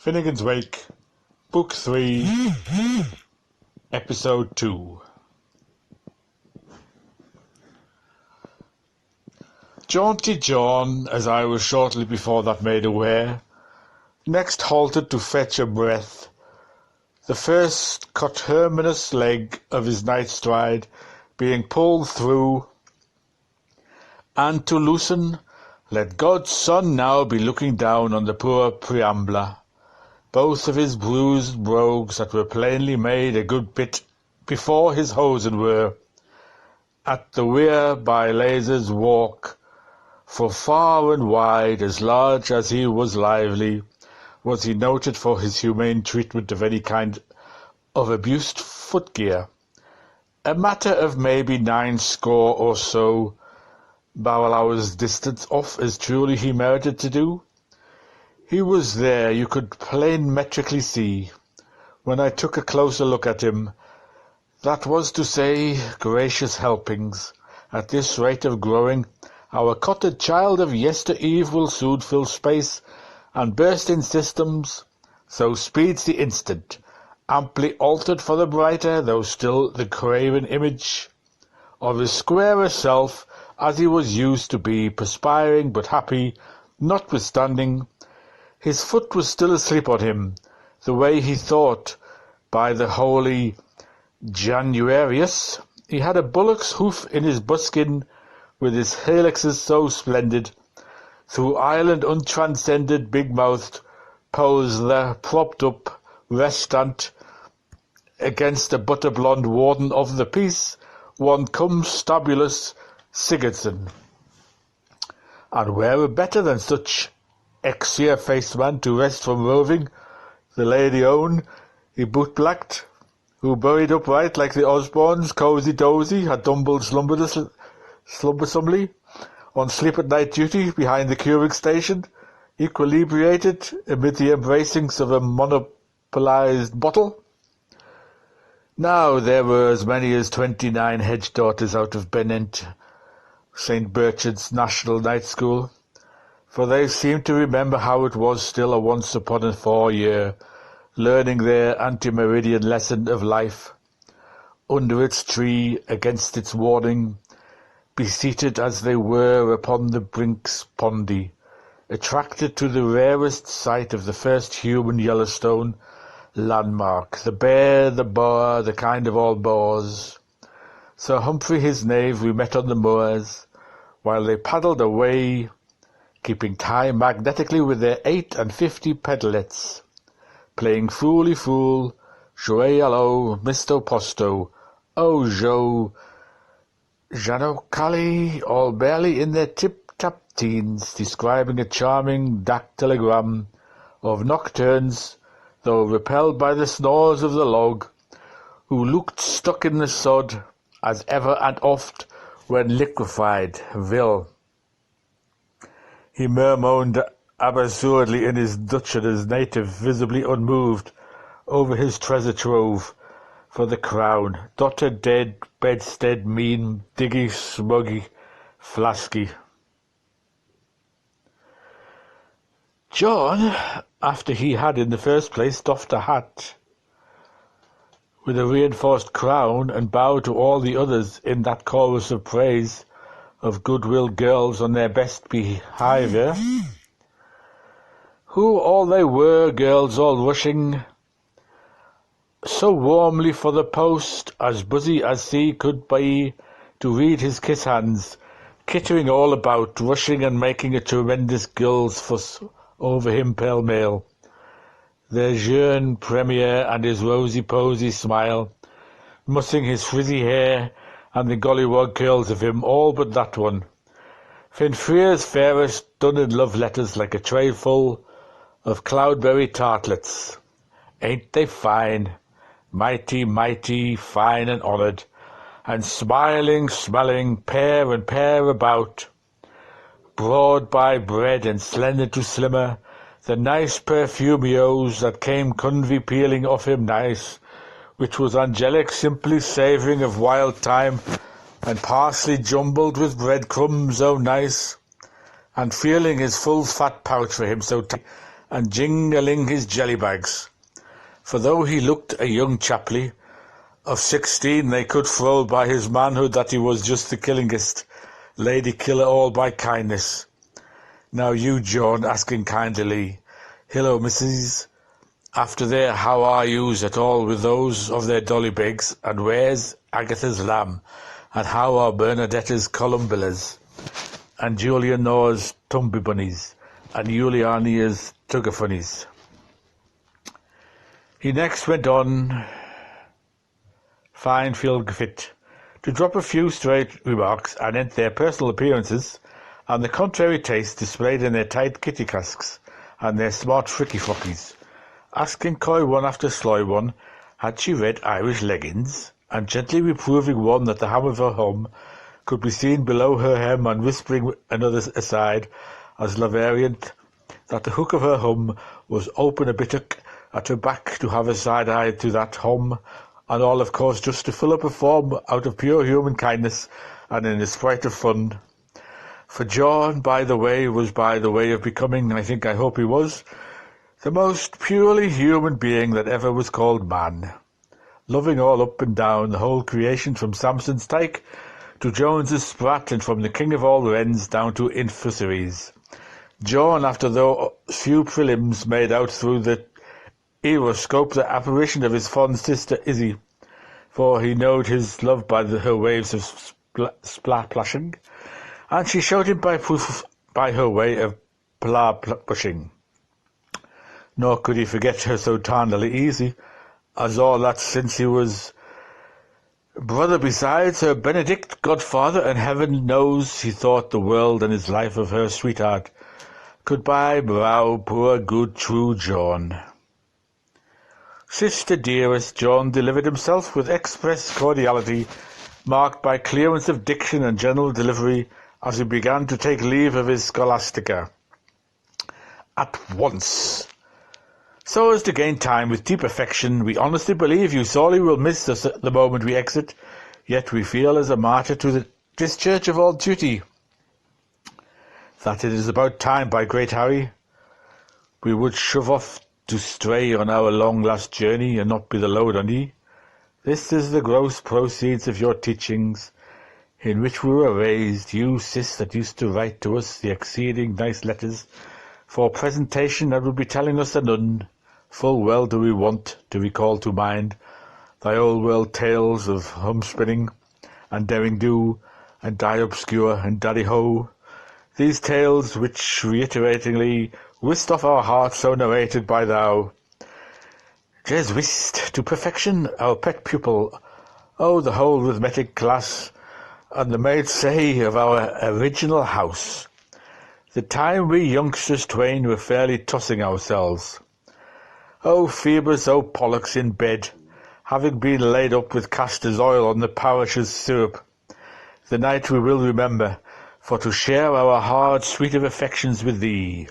Finnegans Wake, Book 3, Episode 2. Jaunty John, as I was shortly before that made aware, next halted to fetch a breath, the first coterminous leg of his night stride being pulled through, and to loosen, let God's Son now be looking down on the poor preambler, both of his bruised brogues that were plainly made a good bit before his hosen were, at the weir by Lazar's walk, for far and wide, as large as he was lively, was he noted for his humane treatment of any kind of abused footgear. A matter of maybe 90 or so barrel hours distance off, as truly he merited to do. He was there, you could plain metrically see, when I took a closer look at him. That was to say, gracious helpings, at this rate of growing, our cottage child of yester-eve will soon fill space and burst in systems, so speeds the instant, amply altered for the brighter, though still the craven image of his squarer self, as he was used to be, perspiring but happy, notwithstanding. His foot was still asleep on him, the way he thought, by the holy Januarius. He had a bullock's hoof in his buskin, with his helixes so splendid, through Ireland untranscended, big-mouthed, posed there, propped up, restant, against the butter-blonde warden of the peace, one Constabulus Sigurdsson. And where better than such exeer-faced man to rest from roving, the lady own, he boot-blacked, who buried upright like the Osbornes, cosy-dozy, had tumbled slumbersomely, on sleep-at-night duty behind the curing station, equilibrated amid the embracings of a monopolized bottle. Now there were as many as 29 hedge daughters out of Benent, St. Berchard's National Night School, for they seemed to remember how it was still a once-upon-a-4-year, learning their anti-meridian lesson of life. Under its tree, against its warning, beseated as they were upon the brinks pondy, attracted to the rarest sight of the first human Yellowstone landmark, the bear, the boar, the kind of all boars. Sir Humphrey his knave we met on the moors, while they paddled away, keeping time magnetically with their 58 pedalettes, playing fooly-fool, jouez allo, misto posto, oh jo, Janocali, all barely in their tip-tap teens, describing a charming dactylogram of nocturnes, though repelled by the snores of the log, who looked stuck in the sod, as ever and oft when liquefied, vil. He murmured absurdly in his Dutch and his native, visibly unmoved over his treasure trove, for the crown, dotted dead, bedstead mean, diggy, smuggy, flasky. John, after he had in the first place doffed a hat with a reinforced crown, and bowed to all the others in that chorus of praise of good-will girls on their best behaviour, who all they were, girls all rushing so warmly for the post, as busy as he could be to read his kiss hands, kittering all about, rushing and making a tremendous girl's fuss over him pell-mell. Their jeune premier and his rosy-posy smile, mussing his frizzy hair and the gollywog curls of him, all but that one. Finfrere's fairest, done in love letters like a tray full of cloudberry tartlets. Ain't they fine? Mighty, mighty, fine and honoured, and smiling, smelling, pair and pair about, broad by bread and slender to slimmer, the nice perfumios that came convy peeling off him nice, which was angelic, simply savouring of wild thyme and parsley jumbled with breadcrumbs, oh nice, and feeling his full fat pouch for him so tight, and jingling his jelly bags. For though he looked a young chappie of 16, they could throw by his manhood that he was just the killingest lady killer all by kindness. Now you, John, asking kindly, "Hello, missus, after there, how are yous at all with those of their dolly begs, and where's Agatha's lamb, and how are Bernadetta's columbillas, and Julianore's tumby bunnies, and Juliania's tuggerfunnies?" He next went on, fine feel fit, to drop a few straight remarks anent their personal appearances, and the contrary taste displayed in their tight kitty casques, and their smart fricky-frockies, asking coy one after sly one, had she red Irish leggings, and gently reproving one that the hem of her hum could be seen below her hem, and whispering another aside, as lavariant, that the hook of her hum was open a bittock at her back to have a side-eye to that hum, and all, of course, just to fill up a form out of pure human kindness and in a sprite of fun. For John, by the way, was by the way of becoming, I hope he was, the most purely human being that ever was called man, loving all up and down the whole creation, from Samson's tyke to Jones's sprat, and from the king of all wrens down to infusories. John, after those few prelims, made out through the aeroscope the apparition of his fond sister Izzy, for he knowed his love by her waves of splashing, and she showed him by proof by her way of pushing. Nor could he forget her so tarnally easy, as all that since he was brother besides her Benedict, godfather, and heaven knows he thought the world and his life of her sweetheart. Goodbye, brow, poor, good, true John. Sister dearest, John delivered himself with express cordiality, marked by clearance of diction and general delivery, as he began to take leave of his scholastica. At once. So as to gain time with deep affection, we honestly believe you sorely will miss us at the moment we exit, yet we feel as a martyr to the discharge of all duty, that it is about time, by great Harry, we would shove off to stray on our long last journey, and not be the load on ye. This is the gross proceeds of your teachings, in which we were raised, you, sis, that used to write to us the exceeding nice letters for presentation that would be telling us anon. Full well do we want to recall to mind thy old world tales of homespinning, and daring-do, and die obscure, and daddy-ho, these tales which reiteratingly whist off our hearts so narrated by thou. Jes whist to perfection, our pet pupil, oh, the whole arithmetic class, and the maids say of our original house, the time we youngsters twain were fairly tossing ourselves. Oh, Phoebus, oh, Pollux in bed, having been laid up with castor's oil on the parish's syrup, the night we will remember, for to share our hard sweet of affections with thee.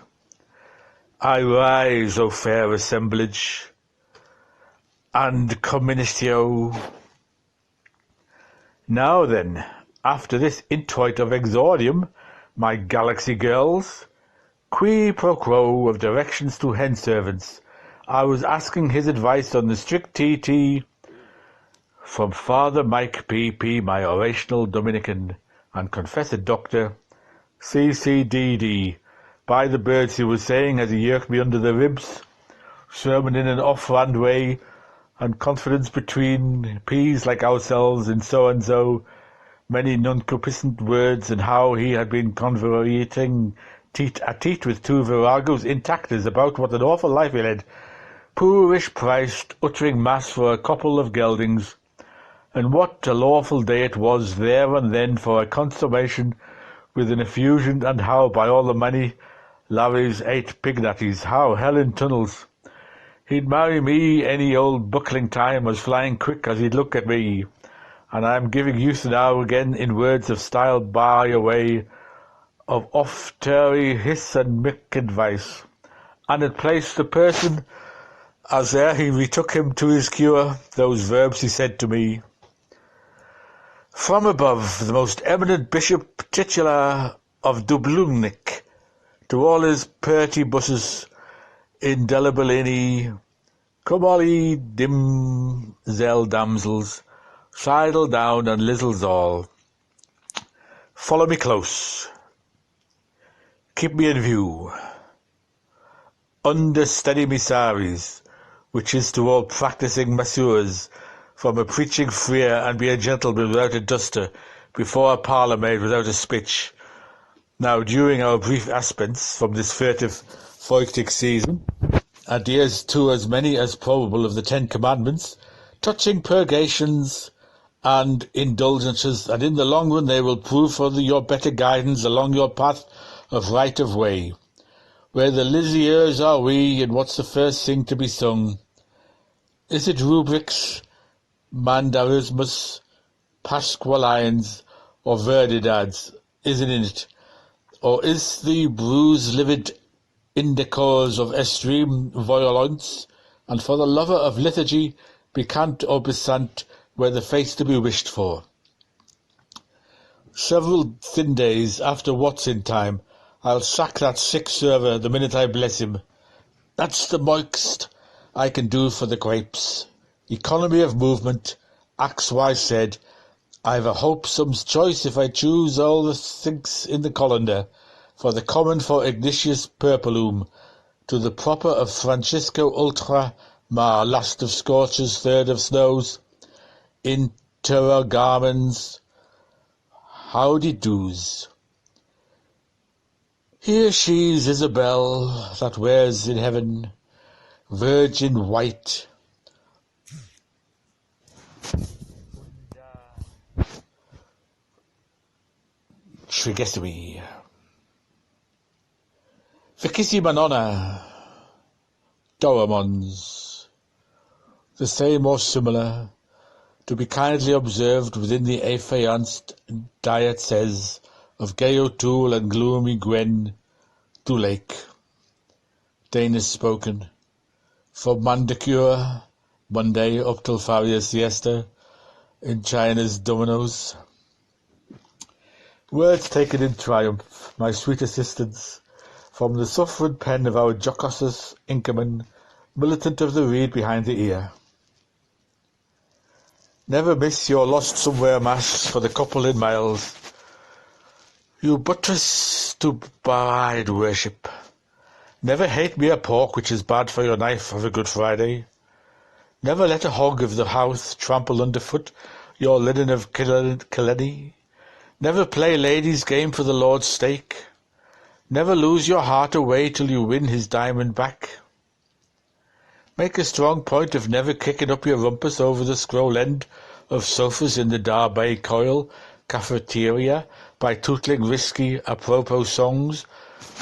I rise, O fair assemblage, and communitio. Now then, after this introit of exordium, my galaxy girls, qui pro quo of directions to hen servants, I was asking his advice on the strict TT from Father Mike P.P., my orational Dominican and confessed doctor, CCDD, by the birds he was saying as he yerked me under the ribs, sermon in an off-hand way, and confidence between peas like ourselves in so-and-so, many non-concupiscent words, and how he had been conversating teat-a-teat with two viragos intactors about what an awful life he led, poorish priced, uttering mass for a couple of geldings, and what a lawful day it was there and then for a consummation with an effusion, and how by all the many Larry's 8 pignatties, how Helen Tunnels, he'd marry me any old buckling time as flying quick as he'd look at me, and I am giving use now again in words of style by a way of oft-terry hiss and mick advice, and it placed the person as ere he retook him to his cure, those verbs he said to me. From above, the most eminent bishop titular of Dubrovnik, to all his purty busses indelibilini, come all ye dimzel damsels, sidle down and lizzles all. Follow me close, keep me in view, understudy me saris, which is to all practising masseurs, from a preaching freer, and be a gentleman without a duster, before a parlour maid without a spitch. Now, during our brief aspence from this furtive feuchtig season, adheres to as many as probable of the 10 Commandments, touching purgations and indulgences, and in the long run they will prove for your better guidance along your path of right of way. Where the liziers are we, and what's the first thing to be sung? Is it rubrics, mandarismus, pasqualines, or verdidades? Isn't it? Or is the bruise livid indicors of extreme violence, and for the lover of liturgy, becant or besant, were the face to be wished for? Several thin days after what's in time, I'll sack that sick server the minute I bless him. That's the moist I can do for the grapes. Economy of movement, axe wise said. I've a hope some's choice if I choose all the things in the colander, for the common for Ignatius Purpleum, to the proper of Francisco Ultra, ma last of scorches, third of snows, interrogamens, howdy-do's. Here she's Isabel, that wears in heaven, virgin white, Trigesui. Vicissima Manonna, Doramons, the same or similar, to be kindly observed within the affianced diet says of gay O'Toole and gloomy Gwen du Lake. Danish spoken, from Mandicure, Monday up till Farrier siesta, in China's dominoes. Words taken in triumph, my sweet assistants, from the suffering pen of our jocosus Inkerman, militant of the reed behind the ear. Never miss your lost somewhere mass for the couple in miles. You buttress to bride worship. Never hate mere pork which is bad for your knife of a Good Friday. Never let a hog of the house trample underfoot your linen of Killenny. Never play ladies' game for the Lord's stake. Never lose your heart away till you win his diamond back. Make a strong point of never kicking up your rumpus over the scroll end of sofas in the Derby Coil cafeteria by tootling risky apropos songs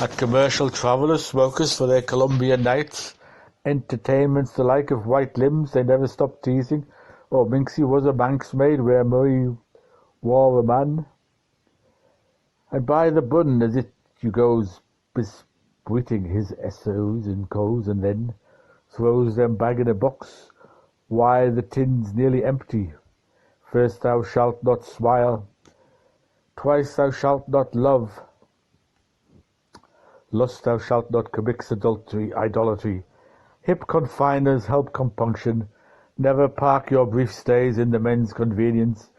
at commercial travellers smokers for their Colombian nights, entertainments the like of White Limbs they never stopped teasing, or Minxie was a Manx maid where Murray wore a man. And by the bun as it you goes bespreating his SOs and co's, and then throws them back in a box, why the tin's nearly empty. First thou shalt not smile, twice thou shalt not love, lust thou shalt not commit idolatry. Hip confiners help compunction. Never park your brief stays in the men's convenience.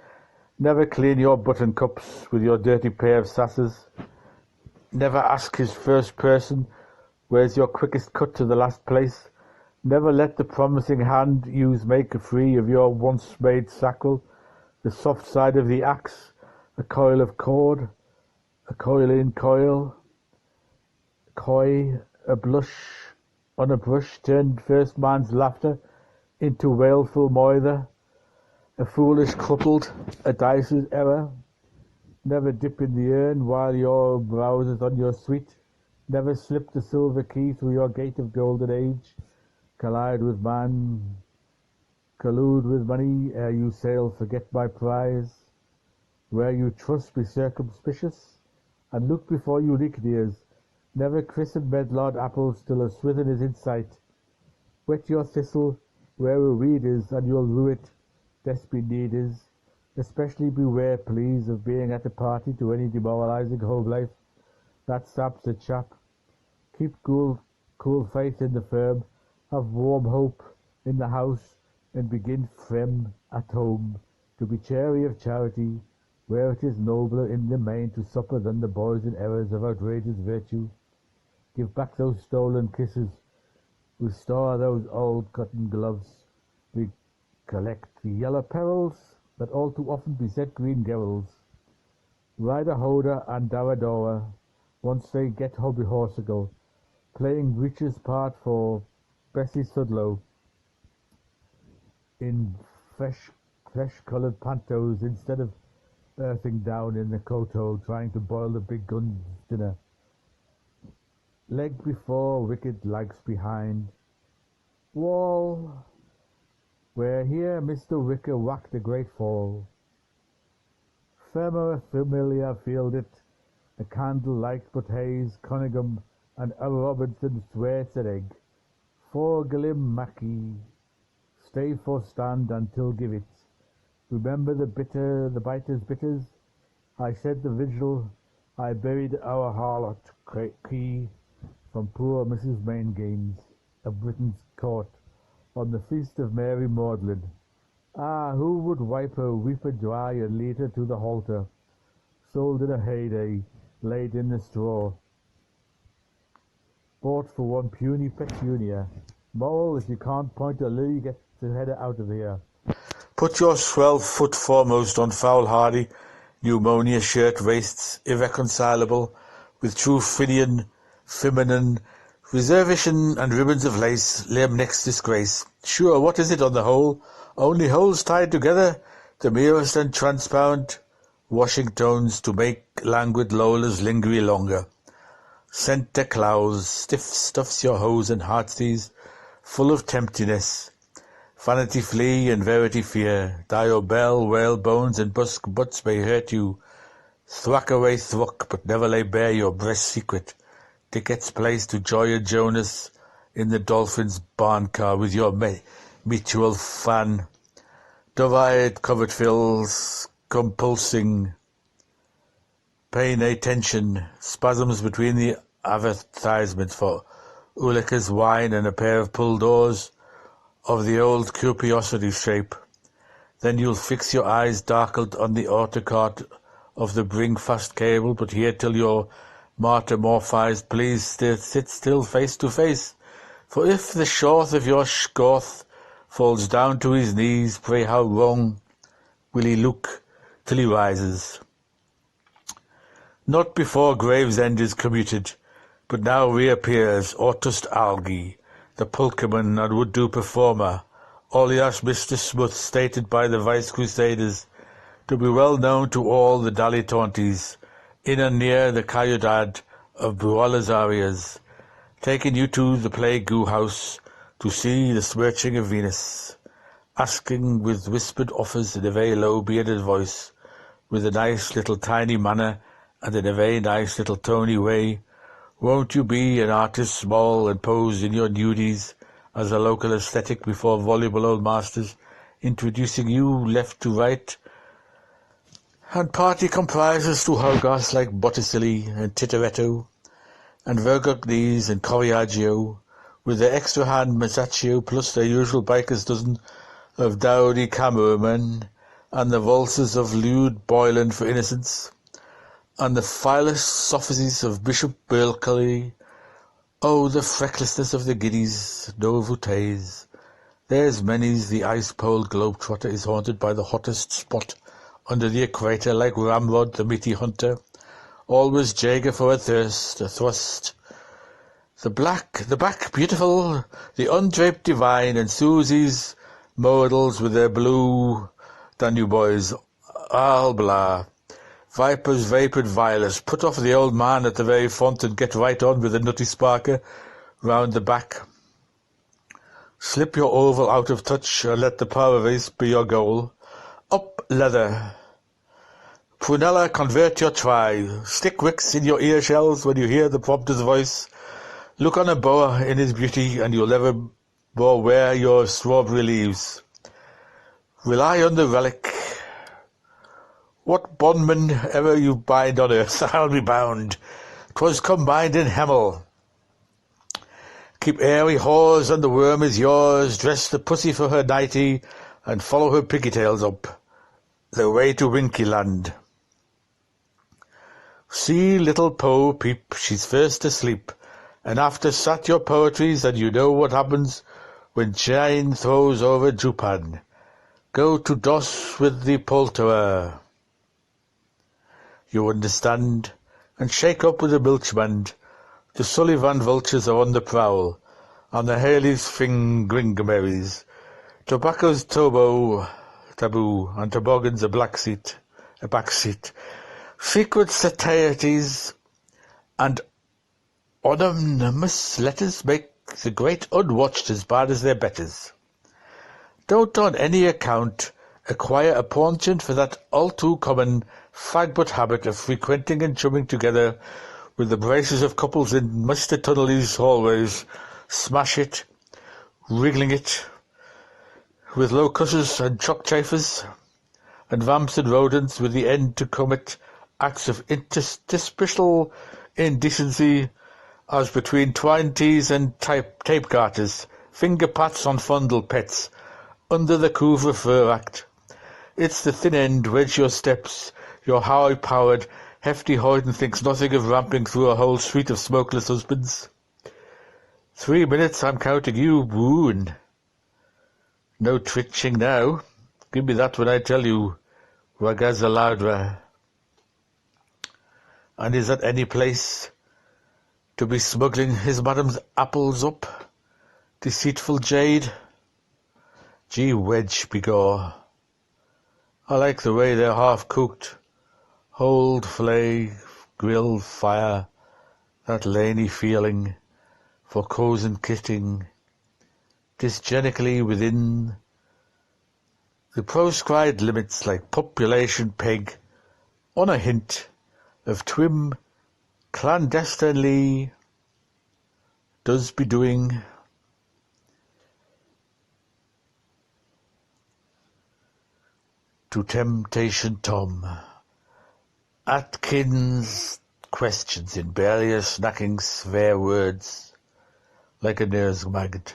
Never clean your button cups with your dirty pair of sasses. Never ask his first person, where's your quickest cut to the last place. Never let the promising hand use make free of your once made sacral, the soft side of the axe, a coil of cord, a coil in coil, coy, a blush on a brush turned first man's laughter into wailful moither, a foolish coupled, a dice's error. Never dip in the urn while your browsers on your suite. Never slip the silver key through your gate of golden age. Collide with man, collude with money, ere you sail forget my prize. Where you trust be circumspicious, and look before you lick ears. Never christen medlard apples till a swithin is in sight. Wet your thistle where a weed is, and you'll rue it, despy need is. Especially beware, please, of being at a party to any demoralizing home life. That saps a chap. Keep cool cool faith in the firm, have warm hope in the house, and begin frem at home, to be chary of charity, where it is nobler in the main to suffer than the boys in errors of outrageous virtue. Give back those stolen kisses, restore those old cotton gloves, recollect the yellow perils that all too often beset green girls. Rider Hoder and Daradora, once they get hobby horsical, playing Richard's part for Bessie Sudlow in flesh-coloured pantos instead of earthing down in the coat-hole trying to boil the big gun's dinner. Leg before, wicked legs behind. Wall, where here Mr. Wicker whacked a great fall. Firmer familiar field it, a candle light but Hayes, Cunningham, and Robinson swears at egg. For Glim Mackie, stay for stand until give it. Remember the biters bitters? I said the vigil, I buried our harlot key from poor Mrs. Maingains of Britain's court on the feast of Mary Magdalene. Ah, who would wipe her weeper dry and lead her to the halter, sold in a heyday, laid in the straw, bought for one puny petunia. Moral, if you can't point a lily, get the header out of here. Put your 12-foot foremost on foolhardy, pneumonia shirt waists, irreconcilable with true feminine reservation and ribbons of lace, lay 'em next disgrace. Sure, what is it on the whole? Only holes tied together, the merest and transparent washing tones to make languid Lola's lingery longer. Centre clouds, stiff stuffs your hose and heartsease, full of temptiness. Vanity flee and verity fear, dio bell, whale bones and busk butts may hurt you. Thwack away thwack, but never lay bare your breast secret. Tickets placed to Joya Jonas in the Dolphin's barn car with your mutual fan. Dove-eyed covert fills, compulsing, pain a tension, spasms between the advertisements for Ulrika's wine and a pair of pull doors of the old curiosity shape. Then you'll fix your eyes darkled on the autocart of the bring-fast cable, but here till you're metamorphized, please sit still face to face. For if the short of your scorth falls down to his knees, pray how wrong will he look till he rises? Not before Gravesend is commuted, but now reappears Autust Algie, the pulkaman and would-do performer, alias Mr. Smith, stated by the Vice Crusaders to be well known to all the Dalittantes, in and near the Ciudad of Buenos taking you to the Plague House to see the smirching of Venus, asking with whispered offers in a very low bearded voice, with a nice little tiny manner and in a very nice little tony way, won't you be an artist small and pose in your nudies as a local aesthetic before voluble old masters, introducing you left to right, and party comprises to Hogarths like Botticelli and Tintoretto and Vergognes and Correggio, with their extra hand Masaccio plus their usual biker's dozen of dowdy cameramen, and the valses of lewd Boylan for innocence, and the fileless sophisties of Bishop Berkeley. Oh, the frecklessness of the giddies, no voutays. There's many's the ice-pole globetrotter is haunted by the hottest spot under the equator, like Ramrod the meaty hunter, always Jager for a thirst, a thrust. The back beautiful, the undraped divine, and Susie's modals with their blue Danube boys, all blah. Vipers vapoured violets, put off the old man at the very font and get right on with the nutty sparker round the back. Slip your oval out of touch and let the power race be your goal. Up leather. Prunella, convert your try. Stick wicks in your ear shells when you hear the prompter's voice. Look on a boa in his beauty and you'll never more wear your strawberry leaves. Rely on the relic. What bondman ever you bind on earth, I'll be bound. 'Twas combined in Hemel. Keep airy whores and the worm is yours. Dress the pussy for her nighty and follow her piggy tails up the way to Winkyland. See little Bo Peep, she's first asleep, and after sat your poetries, and you know what happens when Jane throws over Jupan. Go to DOS with the poulterer. You understand, and shake up with the milkman. The Sullivan vultures are on the prowl, and the Haley's Gringamerys. Tobacco's taboo, and toboggan's a backseat. Secret satirities and anonymous letters make the great unwatched as bad as their betters. Don't on any account acquire a penchant for that all-too-common fag-butt habit of frequenting and chumming together with the braces of couples in Mr. Tunnelly's hallways. Smash it, wriggling it, with locusts and chockchafers, and vamps and rodents, with the end to commit acts of interstitial indecency, as between twenties and tape garters, finger pats on fondle pets, under the couvre fur act. It's the thin end, wedge your steps, your high-powered, hefty hoyden thinks nothing of ramping through a whole suite of smokeless husbands. 3 minutes, I'm counting you, woon. No twitching now. Give me that when I tell you, Ragazaladra. And is that any place to be smuggling his madam's apples up, deceitful jade? Gee wedge, begor. I like the way they're half-cooked. Hold, flay, grill, fire, that laney feeling, for cozen kitting, dysgenically within the proscribed limits like population peg, on a hint of twim clandestinely does be doing. To Temptation Tom. Atkins questions in barrier snacking swear words like a nurse maggot.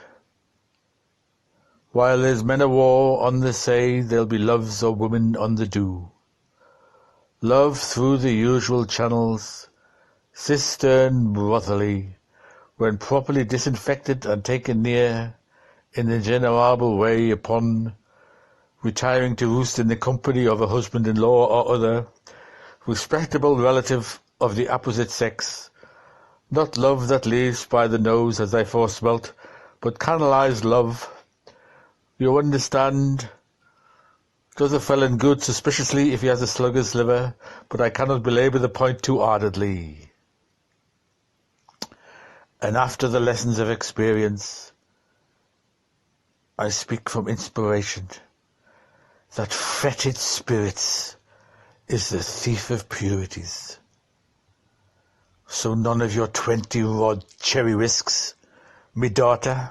While there's men o' war on the say, there'll be loves or women on the do. Love through the usual channels, cistern brotherly, when properly disinfected and taken near, in the venerable way upon retiring to roost in the company of a husband-in-law or other, respectable relative of the opposite sex, not love that leaves by the nose as I foresmelt, but canalized love. You understand? Does a felon good suspiciously if he has a slugger's liver, but I cannot belabor the point too ardently. And after the lessons of experience, I speak from inspiration, that fetid spirits is the thief of purities. So none of your 20-rod cherry whisks, me daughter.